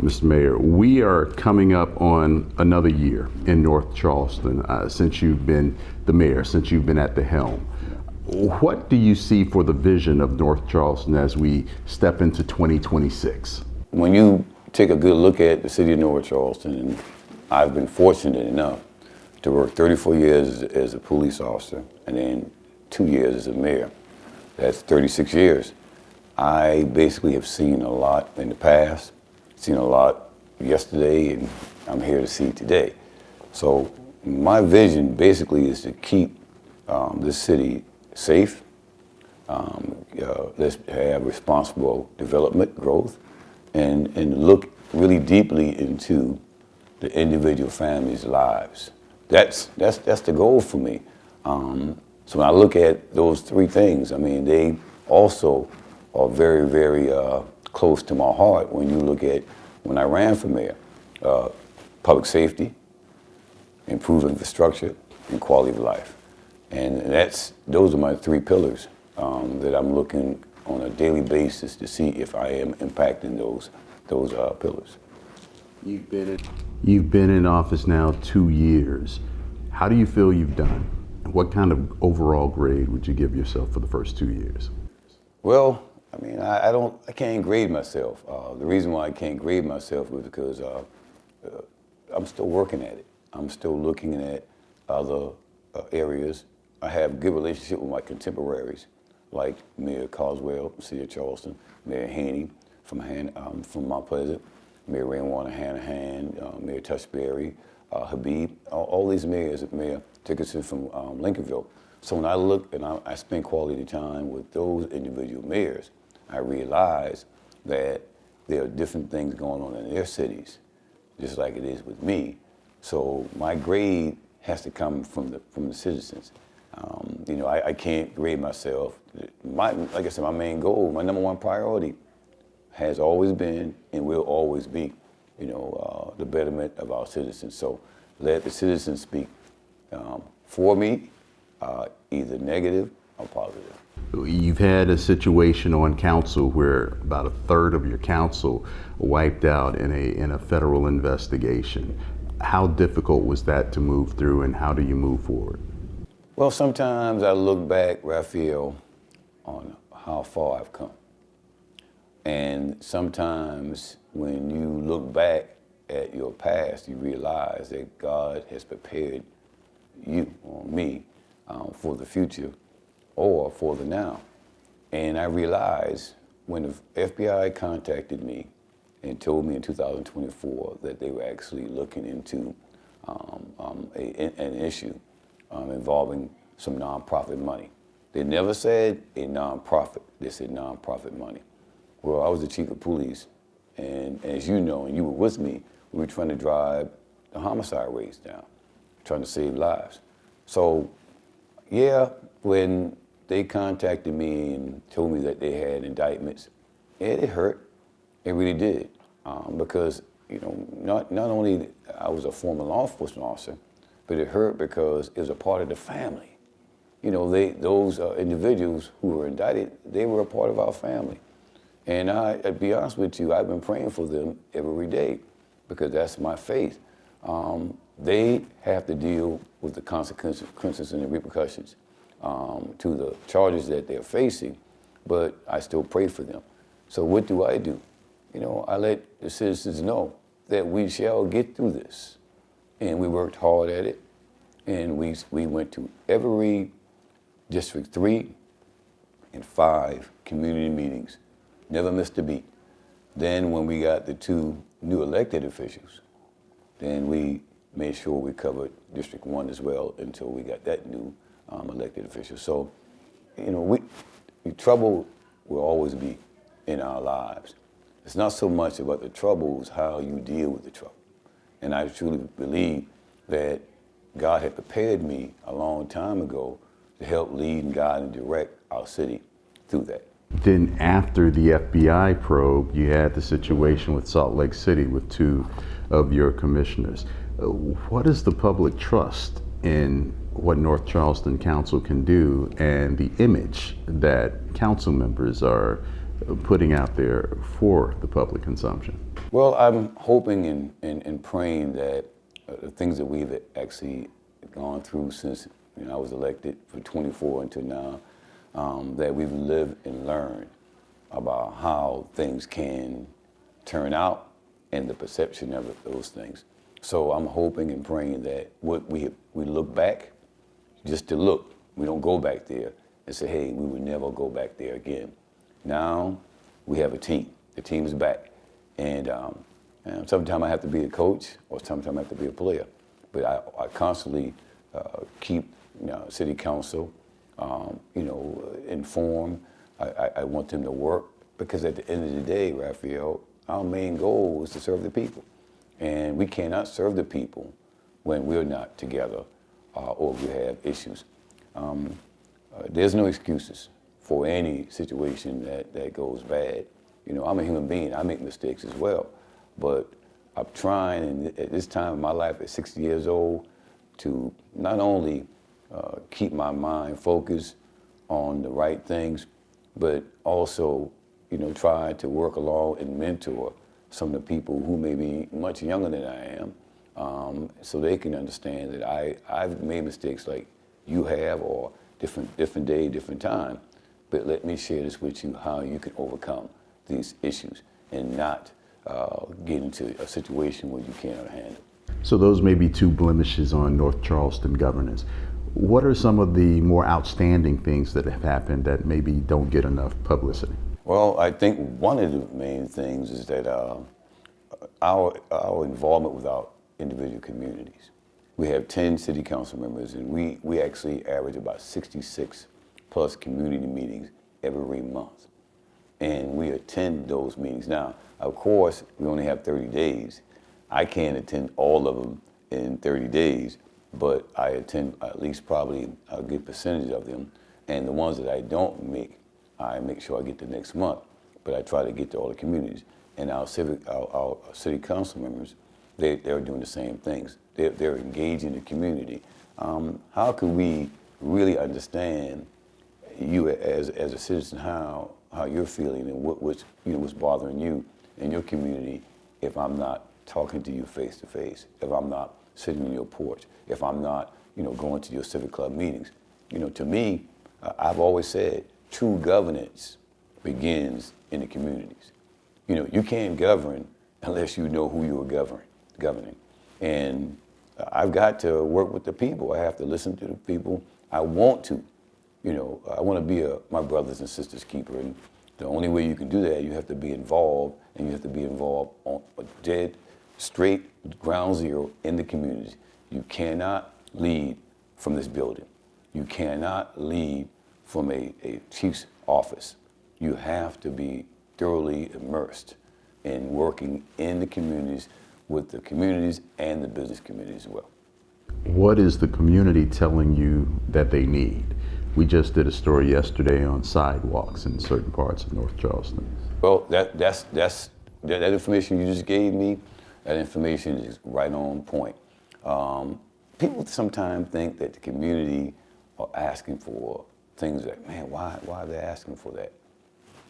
Mr. Mayor, we are coming up on another year in North Charleston since you've been the mayor, since you've been at the helm. What do you see for the vision of North Charleston as we step into 2026? When you take a good look at the city of North Charleston, and I've been fortunate enough to work 34 years as a police officer and then 2 years as a mayor. That's 36 years. I basically have seen a lot in the past, seen a lot yesterday, and I'm here to see today. So my vision basically is to keep this city safe. Let's have responsible development, growth, and look really deeply into the individual families' lives. That's the goal for me. So when I look at those three things, I mean, they also are very, very close to my heart when you look at when I ran for mayor. Public safety, improved infrastructure, and quality of life. And those are my three pillars that I'm looking on a daily basis to see if I am impacting those pillars. You've been in office now 2 years. How do you feel you've done? What kind of overall grade would you give yourself for the first 2 years? Well, I mean, I can't grade myself. The reason why I can't grade myself is because I'm still working at it. I'm still looking at other areas. I have a good relationship with my contemporaries, like Mayor Coswell, City of Charleston, Mayor Haney from Mount Pleasant, Mayor Rainwater Hanahan, Mayor Tushberry, Habib, all these mayors, Mayor Dickerson from Lincolnville. So when I look and I spend quality time with those individual mayors, I realize that there are different things going on in their cities, just like it is with me. So my grade has to come from the citizens. I can't grade myself. Like I said, my main goal, my number one priority has always been and will always be, the betterment of our citizens. So let the citizens speak for me, either negative or positive. You've had a situation on council where about a third of your council wiped out in a federal investigation. How difficult was that to move through, and how do you move forward? Well, sometimes I look back, Raphael, on how far I've come. And sometimes when you look back at your past, you realize that God has prepared you or me for the future or for the now. And I realized when the FBI contacted me and told me in 2024 that they were actually looking into an issue involving some nonprofit money. They never said a nonprofit, they said nonprofit money. Well, I was the chief of police, and as you know, and you were with me, we were trying to drive the homicide rates down, trying to save lives. So, yeah, when they contacted me and told me that they had indictments, it hurt. It really did, because not only I was a former law enforcement officer, but it hurt because it was a part of the family. Those individuals who were indicted, they were a part of our family. And to be honest with you, I've been praying for them every day because that's my faith. They have to deal with the consequences and the repercussions to the charges that they're facing, but I still pray for them. So what do? I let the citizens know that we shall get through this. And we worked hard at it, and we went to every District 3 and 5 community meetings, never missed a beat. Then when we got the 2 new elected officials, then we made sure we covered District 1 as well until we got that new elected official. So, trouble will always be in our lives. It's not so much about the trouble, it's how you deal with the trouble. And I truly believe that God had prepared me a long time ago to help lead and guide and direct our city through that. Then after the FBI probe, you had the situation with Salt Lake City with 2 of your commissioners. What is the public trust in what North Charleston Council can do and the image that council members are putting out there for the public consumption? Well, I'm hoping and praying that the things that we've actually gone through since I was elected for 24 until now, that we've lived and learned about how things can turn out and the perception of those things. So I'm hoping and praying that what we look back, just to look, we don't go back there and say, hey, we would never go back there again. Now we have a team. The team is back. And sometimes I have to be a coach or sometimes I have to be a player. But I constantly keep city council informed. I want them to work because at the end of the day, Raphael, our main goal is to serve the people. And we cannot serve the people when we're not together or we have issues. There's no excuses for any situation that goes bad. I'm a human being. I make mistakes as well. But I'm trying, and at this time in my life, at 60 years old, to not only keep my mind focused on the right things, but also, try to work along and mentor some of the people who may be much younger than I am, so they can understand that I've made mistakes like you have, or different day, different time. But let me share this with you, how you can overcome these issues and not get into a situation where you cannot handle. So those may be two blemishes on North Charleston governance. What are some of the more outstanding things that have happened that maybe don't get enough publicity? Well, I think one of the main things is that our involvement with our individual communities. We have 10 city council members, and we actually average about 66 plus community meetings every month. And we attend those meetings. Now, of course, we only have 30 days. I can't attend all of them in 30 days, but I attend at least probably a good percentage of them. And the ones that I don't make, I make sure I get to next month. But I try to get to all the communities. And our city council members, they're doing the same things. They're engaging the community. How can we really understand you as a citizen, how you're feeling and what's bothering you in your community if I'm not talking to you face to face, if I'm not sitting on your porch, if I'm not going to your civic club meetings. To me, I've always said true governance begins in the communities. You can't govern unless you know who you are governing. And I've got to work with the people. I have to listen to the people. I want to. I want to be my brothers and sisters keeper. And the only way you can do that, you have to be involved, and you have to be involved on a dead, straight ground zero in the communities. You cannot lead from this building. You cannot lead from a chief's office. You have to be thoroughly immersed in working in the communities with the communities and the business community as well. What is the community telling you that they need? We just did a story yesterday on sidewalks in certain parts of North Charleston. Well, that information you just gave me, that information is right on point. People sometimes think that the community are asking for things like, man, why are they asking for that?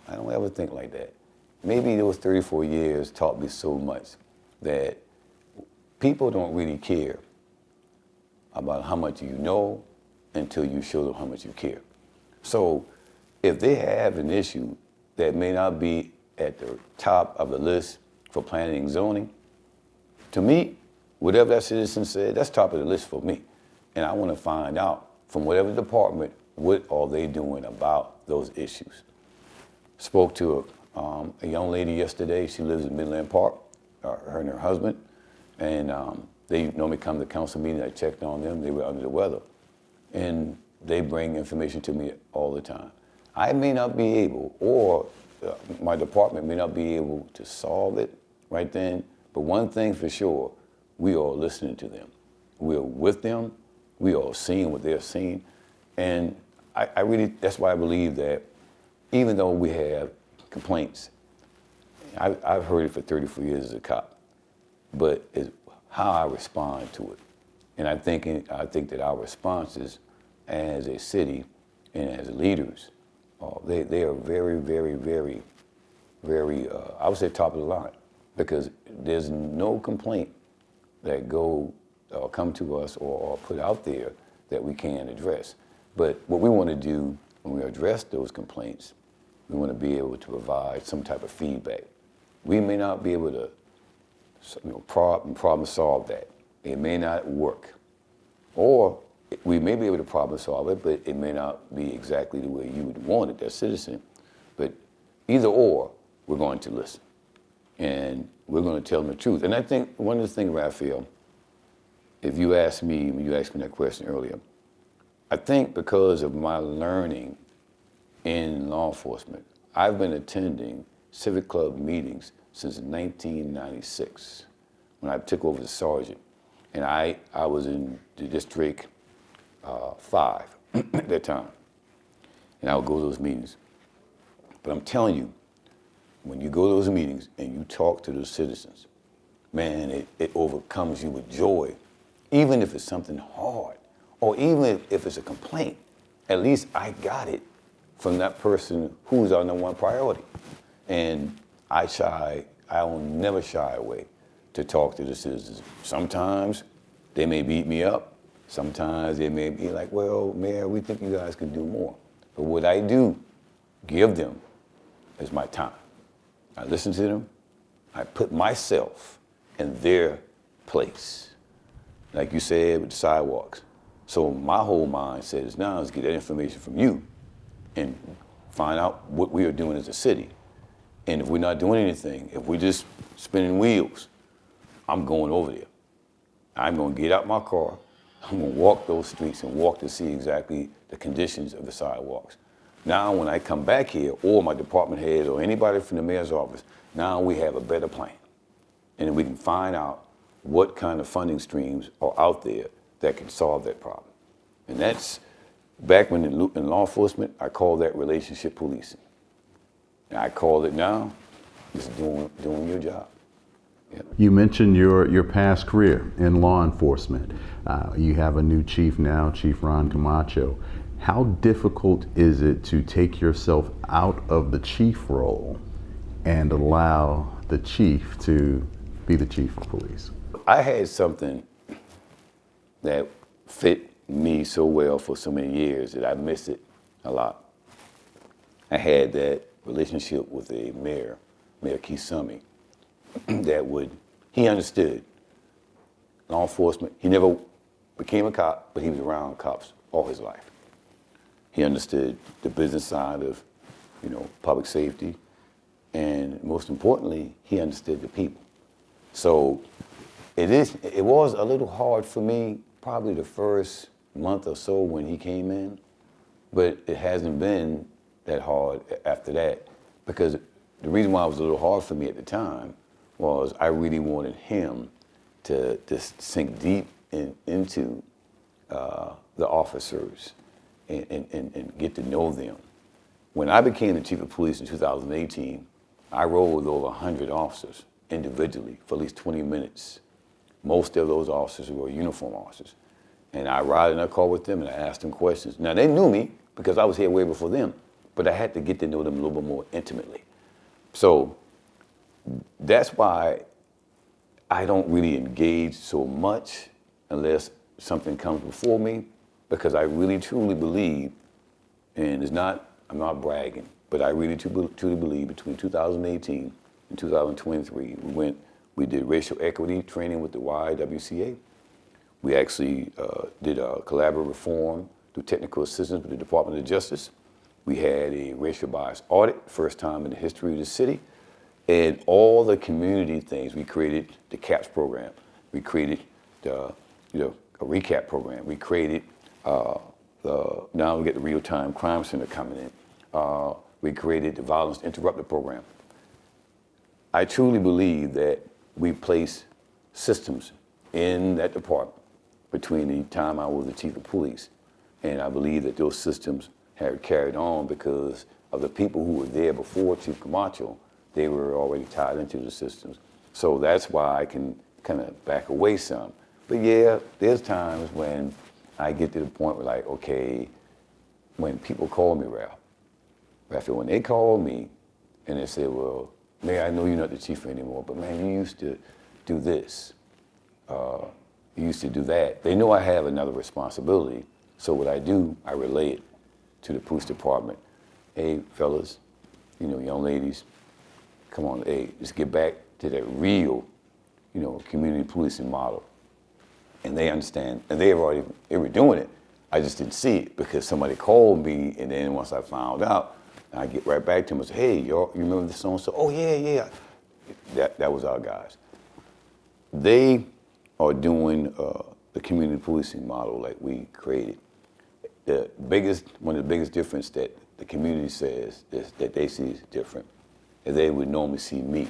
I don't ever think like that. Maybe those 34 years taught me so much that people don't really care about how much you know until you show them how much you care. So if they have an issue that may not be at the top of the list for planning and zoning, to me, whatever that citizen said, that's top of the list for me. And I want to find out from whatever department, what are they doing about those issues. Spoke to a young lady yesterday. She lives in Midland Park, her and her husband. And they normally come to the council meeting. I checked on them. They were under the weather. And they bring information to me all the time. I may not be able, or my department may not be able to solve it right then, but one thing for sure, we are listening to them. We are with them. We are seeing what they're seeing. And I really, that's why I believe that even though we have complaints, I've heard it for 34 years as a cop, but it's how I respond to it. And I think that our responses as a city and as leaders, they are very, very, very very, I would say top of the line, because there's no complaint that come to us or put out there that we can't address. But what we want to do when we address those complaints, we want to be able to provide some type of feedback. We may not be able to problem solve that. It may not work. Or we may be able to problem solve it, but it may not be exactly the way you would want it as a citizen. But either or, we're going to listen. And we're going to tell them the truth. And I think one of the things, Raphael, if you asked me, when you asked me that question earlier, I think because of my learning in law enforcement, I've been attending Civic Club meetings since 1996, when I took over as sergeant. And I was in the District 5 at that time. And I would go to those meetings. But I'm telling you, when you go to those meetings and you talk to those citizens, man, it overcomes you with joy. Even if it's something hard, or even if it's a complaint, at least I got it from that person who's our number one priority. And I will never shy away to talk to the citizens. Sometimes they may beat me up. Sometimes they may be like, well, Mayor, we think you guys can do more. But what I do, give them, is my time. I listen to them. I put myself in their place. Like you said with the sidewalks. So my whole mindset is now is get that information from you and find out what we are doing as a city. And if we're not doing anything, if we're just spinning wheels, I'm going over there. I'm going to get out my car. I'm going to walk those streets and walk to see exactly the conditions of the sidewalks. Now when I come back here, or my department head or anybody from the mayor's office, now we have a better plan. And we can find out what kind of funding streams are out there that can solve that problem. And that's, back when in law enforcement, I call that relationship policing. And I call it now, just doing your job. Yep. You mentioned your past career in law enforcement. You have a new chief now, Chief Ron Camacho. How difficult is it to take yourself out of the chief role and allow the chief to be the chief of police? I had something that fit me so well for so many years that I miss it a lot. I had that relationship with a mayor, Mayor Keith Summey, he understood law enforcement. He never became a cop, but he was around cops all his life. He understood the business side of, public safety, and most importantly, he understood the people. So it was a little hard for me, probably the first month or so when he came in, but it hasn't been that hard after that, because the reason why it was a little hard for me at the time was I really wanted him to sink deep into the officers and get to know them. When I became the chief of police in 2018, I rode with over 100 officers individually for at least 20 minutes. Most of those officers were uniform officers. And I ride in a car with them and I asked them questions. Now they knew me because I was here way before them, but I had to get to know them a little bit more intimately. So that's why I don't really engage so much unless something comes before me, because I really truly believe, and I'm not bragging, but I really truly believe between 2018 and 2023, we did racial equity training with the YWCA. We actually did a collaborative reform through technical assistance with the Department of Justice. We had a racial bias audit, first time in the history of the city. And all the community things, we created the CAPS program. We created a recap program. We created now we get the real-time crime center coming in. We created the violence interrupter program. I truly believe that we place systems in that department between the time I was the chief of police, and I believe that those systems have carried on because of the people who were there before Chief Camacho. They were already tied into the systems. So that's why I can kind of back away some. But yeah, there's times when I get to the point where like, okay, when people call me Raphael, when they call me and they say, well, Mayor, I know you're not the chief anymore, but man, you used to do this. You used to do that. They know I have another responsibility. So what I do, I relay it to the police department. Hey, fellas, you know, young ladies, come on, hey, let's get back to that real, you know, community policing model. And they understand, and they were doing it. I just didn't see it because somebody called me, and then once I found out, I get right back to them and say, hey, y'all, you remember this so-and-so? Oh, yeah. That was our guys. They are doing the community policing model like we created. One of the biggest difference that the community says is that they see is different, is they would normally see me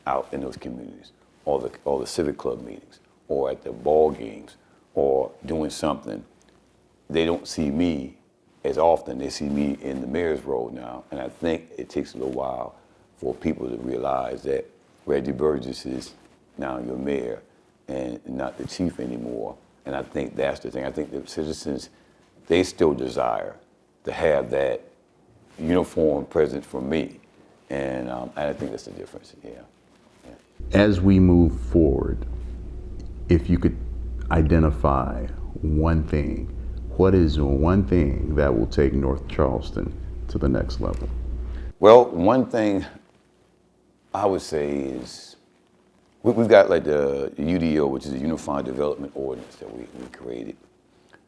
out in those communities, or the civic club meetings, or at the ball games, or doing something. They don't see me as often. They see me in the mayor's role now, and I think it takes a little while for people to realize that Reggie Burgess is now your mayor and not the chief anymore. And I think that's the thing. I think the citizens, they still desire to have that uniform presence from me. And I think that's the difference, yeah. As we move forward, if you could identify one thing, what is one thing that will take North Charleston to the next level? Well, one thing I would say is we've got like the UDO, which is a Unified Development Ordinance that we created.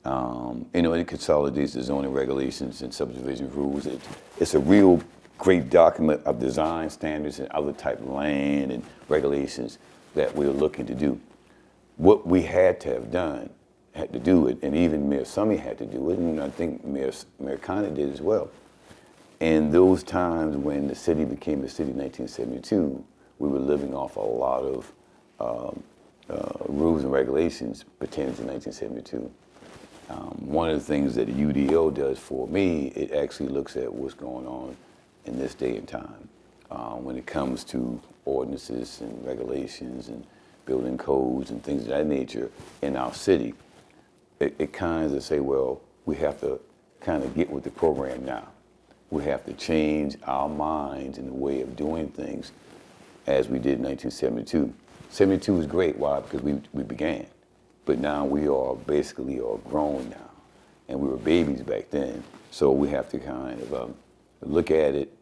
You know, it consolidates the zoning regulations and subdivision rules. It's a real great document of design standards and other type of land and regulations that we're looking to do. What we had to do it, and even Mayor Summey had to do it, and I think Mayor Conner did as well. In those times when the city became a city in 1972, we were living off a lot of rules and regulations pertaining to 1972. One of the things that the UDO does for me, it actually looks at what's going on in this day and time when it comes to ordinances and regulations and building codes and things of that nature in our city. It kind of say, well, we have to kind of get with the program now. We have to change our minds in the way of doing things as we did in 1972. 72 was great, why? Because we began. But now we are basically grown now, and we were babies back then. So we have to kind of look at it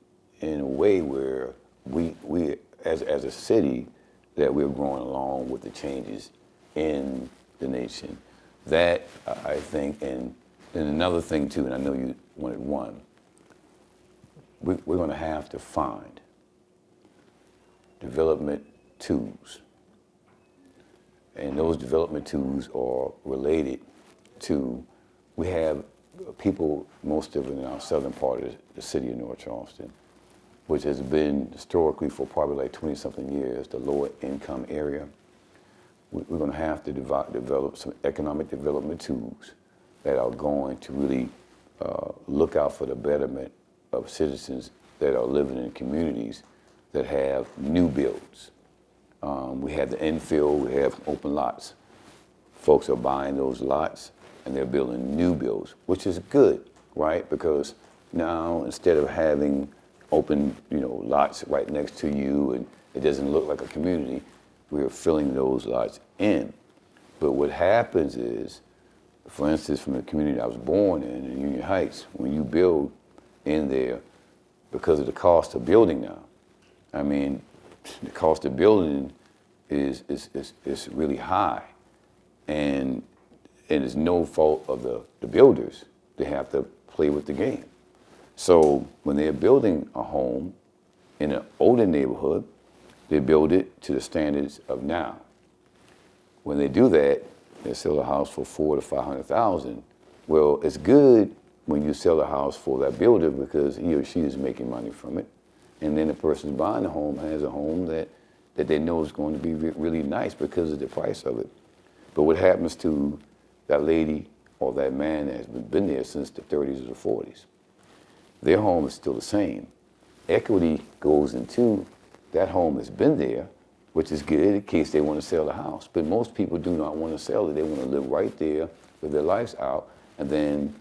in a way where we as a city, that we're growing along with the changes in the nation. That, I think, and another thing too, and I know you wanted one, we're going to have to find development tools. And those development tools are related to, we have people, most of it in our southern part of the city of North Charleston, which has been historically for probably like 20-something years, the lower income area. We're going to have to develop some economic development tools that are going to really look out for the betterment of citizens that are living in communities that have new builds. We have the infill, we have open lots. Folks are buying those lots and they're building new builds, which is good, right? Because now instead of having open, lots right next to you and it doesn't look like a community, we're filling those lots in. But what happens is, for instance, from the community I was born in Union Heights, when you build in there, because of the cost of building now, I mean, the cost of building is really high, and it's no fault of the builders. They have to play with the game. So when they're building a home in an older neighborhood, they build it to the standards of now. When they do that, they sell a house for $400,000 to $500,000. Well, it's good when you sell a house for that builder because he or she is making money from it. And then the person buying the home has a home that they know is going to be really nice because of the price of it. But what happens to that lady or that man that has been there since the 30s or the 40s? Their home is still the same. Equity goes into that home has been there, which is good in case they want to sell the house. But most people do not want to sell it. They want to live right there with their lives out and then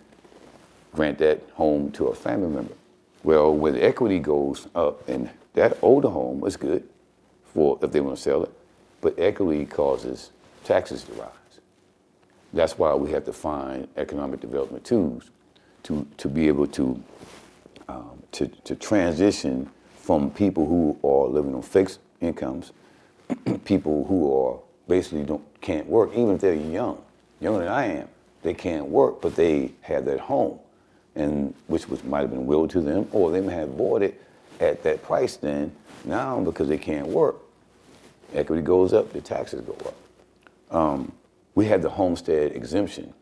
grant that home to a family member. Well, when the equity goes up, and that older home is good for if they want to sell it, but equity causes taxes to rise. That's why we have to find economic development tools to be able to transition from people who are living on fixed incomes, people who are basically can't work, even if they're younger than I am. They can't work, but they have that home, and which might have been willed to them, or they may have bought it at that price. Then now, because they can't work, equity goes up, the taxes go up. We have the homestead exemption.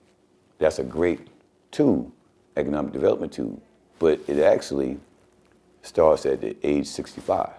That's a great tool, economic development tool, but it actually starts at the age 65.